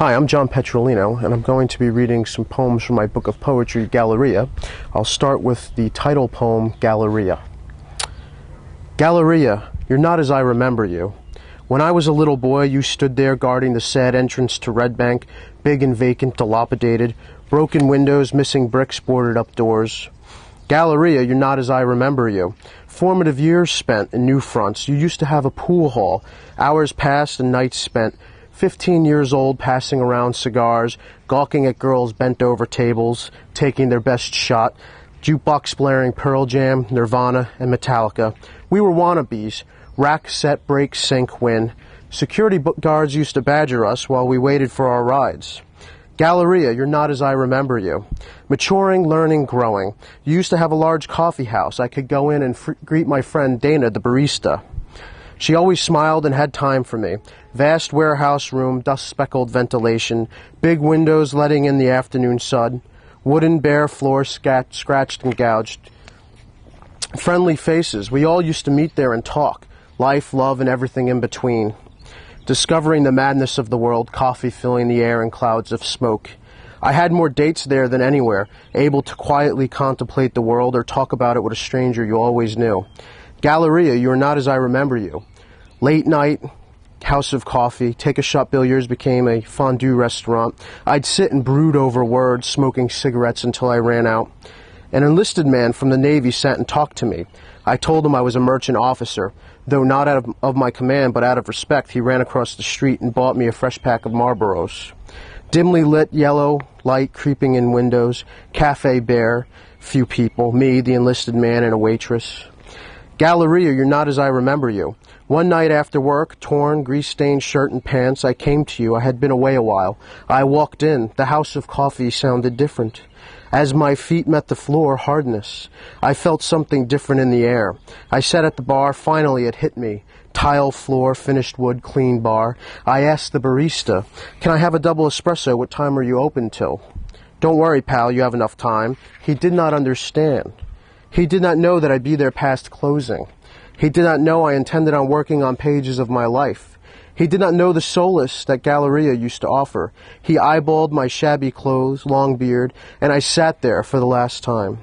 Hi, I'm John Petrolino, and I'm going to be reading some poems from my book of poetry, Galleria. I'll start with the title poem, Galleria. Galleria, you're not as I remember you. When I was a little boy, you stood there guarding the sad entrance to Red Bank, big and vacant, dilapidated, broken windows, missing bricks, boarded up doors. Galleria, you're not as I remember you. Formative years spent in new fronts. You used to have a pool hall. Hours passed and nights spent. 15 years old, passing around cigars, gawking at girls bent over tables, taking their best shot, jukebox blaring Pearl Jam, Nirvana, and Metallica. We were wannabes. Rack, set, break, sink, win. Security guards used to badger us while we waited for our rides. Galleria, you're not as I remember you. Maturing, learning, growing. You used to have a large coffee house. I could go in and greet my friend Dana, the barista. She always smiled and had time for me. Vast warehouse room, dust-speckled ventilation, big windows letting in the afternoon sun, wooden bare floor scratched and gouged. Friendly faces. We all used to meet there and talk. Life, love, and everything in between. Discovering the madness of the world, coffee filling the air in clouds of smoke. I had more dates there than anywhere, able to quietly contemplate the world or talk about it with a stranger you always knew. Galleria, you are not as I remember you. Late night, house of coffee, take a shot billiards became a fondue restaurant. I'd sit and brood over words, smoking cigarettes until I ran out. An enlisted man from the Navy sat and talked to me. I told him I was a merchant officer. Though not out of my command, but out of respect, he ran across the street and bought me a fresh pack of Marlboros. Dimly lit yellow light creeping in windows, cafe bare, few people, me, the enlisted man, and a waitress. Galleria, you're not as I remember you. One night after work, torn, grease-stained shirt and pants, I came to you. I had been away a while. I walked in. The house of coffee sounded different. As my feet met the floor, hardness. I felt something different in the air. I sat at the bar. Finally, it hit me. Tile floor, finished wood, clean bar. I asked the barista, "Can I have a double espresso? What time are you open till?" "Don't worry, pal, you have enough time." He did not understand. He did not know that I'd be there past closing. He did not know I intended on working on pages of my life. He did not know the solace that Galleria used to offer. He eyeballed my shabby clothes, long beard, and I sat there for the last time.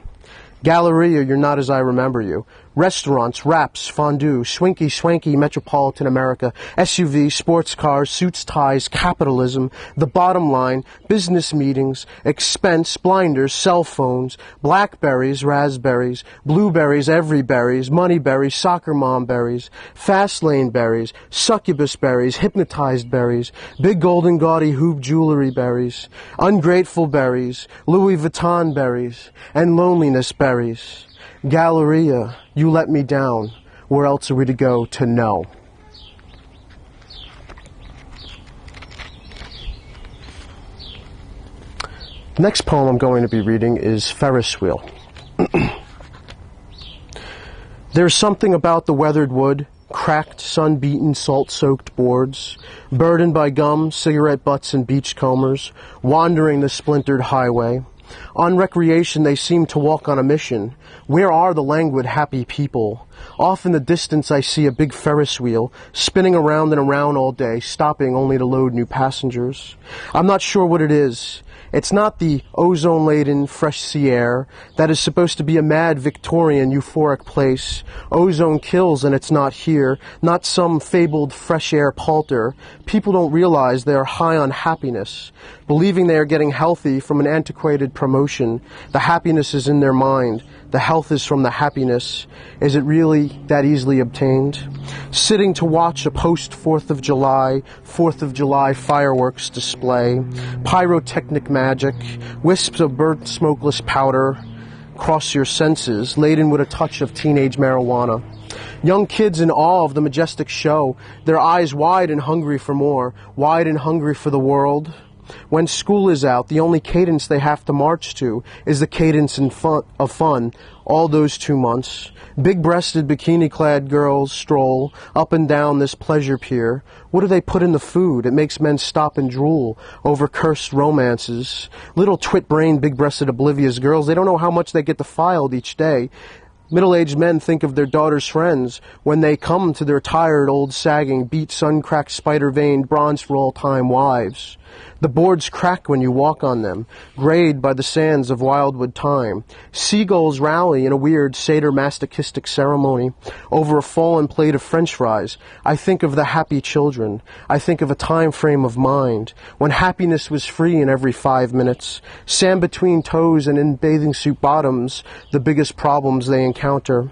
Galleria, you're not as I remember you. Restaurants, wraps, fondue, swinky, swanky, metropolitan America, SUV, sports cars, suits, ties, capitalism, the bottom line, business meetings, expense, blinders, cell phones, blackberries, raspberries, blueberries, every berries, money berries, soccer mom berries, fast lane berries, succubus berries, hypnotized berries, big golden gaudy hoop jewelry berries, ungrateful berries, Louis Vuitton berries, and loneliness berries. Galleria, you let me down. Where else are we to go to know? The next poem I'm going to be reading is Ferris Wheel. There's something about the weathered wood, cracked, sun-beaten, salt-soaked boards, burdened by gum, cigarette butts, and beachcombers, wandering the splintered highway. On recreation, they seem to walk on a mission. Where are the languid, happy people? Off in the distance, I see a big Ferris wheel, spinning around and around all day, stopping only to load new passengers. I'm not sure what it is. It's not the ozone-laden, fresh sea air that is supposed to be a mad, Victorian, euphoric place. Ozone kills and it's not here, not some fabled fresh air palter. People don't realize they are high on happiness, believing they are getting healthy from an antiquated promotion. The happiness is in their mind. The health is from the happiness. Is it really that easily obtained? Sitting to watch a post-4th of July fireworks display, pyrotechnic magic, wisps of burnt smokeless powder cross your senses, laden with a touch of teenage marijuana. Young kids in awe of the majestic show, their eyes wide and hungry for more, wide and hungry for the world. When school is out, the only cadence they have to march to is the cadence of fun all those 2 months. Big-breasted, bikini-clad girls stroll up and down this pleasure pier. What do they put in the food? It makes men stop and drool over cursed romances. Little twit-brained, big-breasted, oblivious girls, they don't know how much they get defiled each day. Middle-aged men think of their daughters' friends when they come to their tired, old, sagging, beat, sun-cracked, spider-veined, bronze-for-all-time wives. The boards crack when you walk on them, grayed by the sands of wildwood time. Seagulls rally in a weird sadomasochistic ceremony over a fallen plate of French fries. I think of the happy children. I think of a time frame of mind when happiness was free in every 5 minutes. Sand between toes and in bathing suit bottoms, the biggest problems they encounter.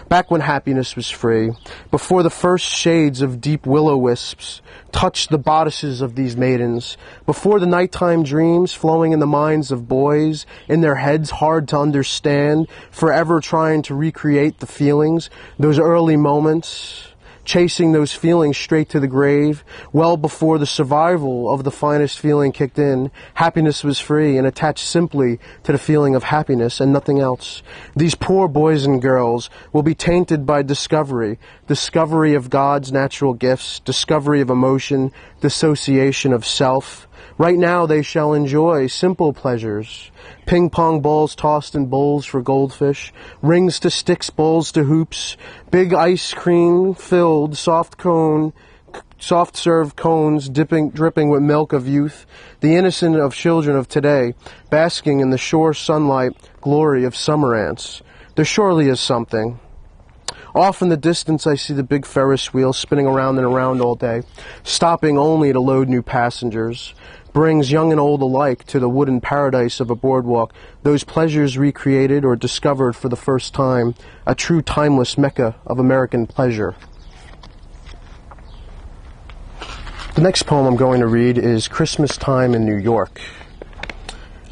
Back when happiness was free, before the first shades of deep will-o-wisps touched the bodices of these maidens, before the nighttime dreams flowing in the minds of boys, in their heads hard to understand, forever trying to recreate the feelings, those early moments, chasing those feelings straight to the grave, well before the survival of the finest feeling kicked in. Happiness was free and attached simply to the feeling of happiness and nothing else. These poor boys and girls will be tainted by discovery of God's natural gifts, discovery of emotion, dissociation of self. Right now they shall enjoy simple pleasures. Ping-pong balls tossed in bowls for goldfish, rings to sticks, bowls to hoops, big ice cream filled soft serve cones dripping with milk of youth, the innocent of children of today, basking in the sure sunlight glory of summer ants. There surely is something. Off in the distance I see the big Ferris wheel spinning around and around all day, stopping only to load new passengers. Brings young and old alike to the wooden paradise of a boardwalk, those pleasures recreated or discovered for the first time, a true timeless mecca of American pleasure. The next poem I'm going to read is Christmas Time in New York.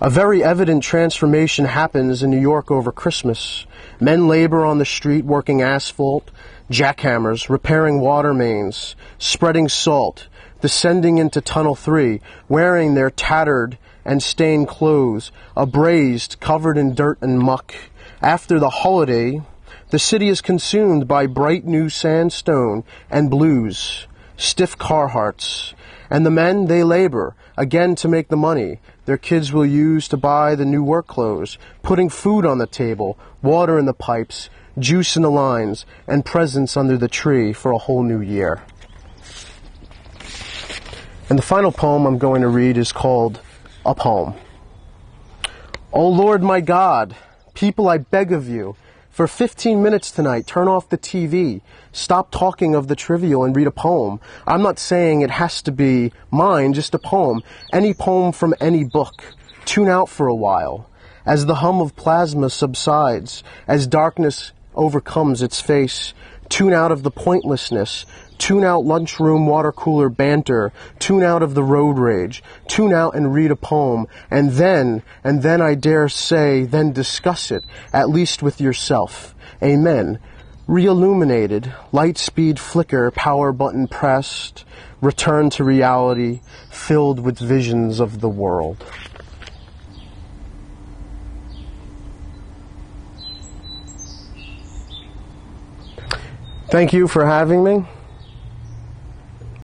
A very evident transformation happens in New York over Christmas. Men labor on the street working asphalt, jackhammers, repairing water mains, spreading salt, descending into Tunnel 3, wearing their tattered and stained clothes, abrased, covered in dirt and muck. After the holiday, the city is consumed by bright new sandstone and blues, stiff Carhartts. And the men, they labor, again to make the money their kids will use to buy the new work clothes, putting food on the table, water in the pipes, juice in the lines, and presents under the tree for a whole new year. And the final poem I'm going to read is called A Poem. O Lord my God, people, I beg of you, for 15 minutes tonight, turn off the TV, stop talking of the trivial and read a poem. I'm not saying it has to be mine, just a poem. Any poem from any book. Tune out for a while. As the hum of plasma subsides, as darkness overcomes its face, tune out of the pointlessness. Tune out lunchroom water cooler banter. Tune out of the road rage. Tune out and read a poem. And then I dare say, then discuss it, at least with yourself. Amen. Re-illuminated, light speed flicker, power button pressed, return to reality, filled with visions of the world. Thank you for having me.